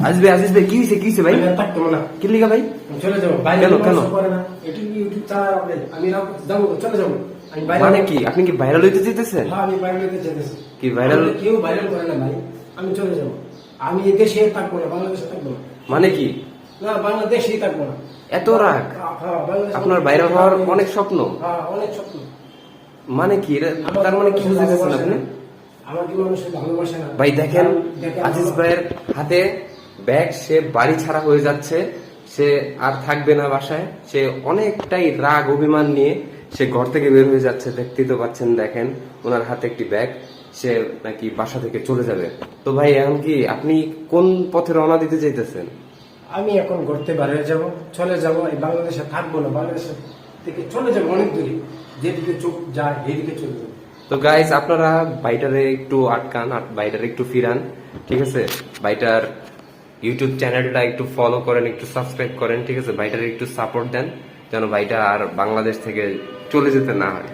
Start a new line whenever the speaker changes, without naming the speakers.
আজিজ ভাই কি হয়েছে ভাই?
থাকতো না,
কি লিগা ভাই?
চলে যাবো।
কেন?
করে না, এটি ইউটিউব চালায় আপনি, আমি যাবো, চলে যাবো। আমি বাইরে,
মানে কি আপনি কি ভাইরাল হইতে চাইতেছেন?
হ্যাঁ আমি বাইরে যেতে চাইতেছি।
কি ভাইরাল?
কেউ ভাইরাল করে না ভাই, আমি চলে যাবো। আমি এই দেশে থাকবো না, বাংলাদেশে থাকবো না।
মানে কি
না, বাংলাদেশেই থাকবো না।
এত রাগ?
হ্যাঁ, বাংলাদেশে
আপনার ভাইরাল হওয়ার অনেক স্বপ্ন?
হ্যাঁ, অনেক স্বপ্ন।
মানে কি তার মানে কি বুঝতেছেন আপনি?
আমার কি মানুষের ভালোবাসে না
ভাই দেখেন আজিজ ভাইয়ের হাতে ব্যাগ, সে বাড়ি ছাড়া হয়ে যাচ্ছে, সে আর থাকবে না বাসায়, সে অনেকটাই রাগ অভিমান নিয়ে সে ঘর থেকে বের হয়ে যাচ্ছে। দেখতেই তো পাচ্ছেন, দেখেন ওনার হাতে একটি ব্যাগ, সে নাকি বাসা থেকে চলে যাবে। তো ভাই এখন কি আপনি কোন পথে রওনা দিতে চাইতেছেন?
আমি এখন ঘুরতে বাইরে যাব, চলে যাব, এই বাংলাদেশে থাকবো না, বাংলাদেশে থেকে চলে যাবো অনেক দূরে, যেদিকে চোখ যায় সেদিকে চলে যাবো।
তো গাইস আপনারা বাইটারে একটু আটকান আর বাইটারে একটু ফিরান, ঠিক আছে? বাইটার ইউটিউব চ্যানেলটা একটু ফলো করেন, একটু সাবস্ক্রাইব করেন, ঠিক আছে? বাইটারে একটু সাপোর্ট দেন যেন বাইটা আর বাংলাদেশ থেকে চলে যেতে না হয়।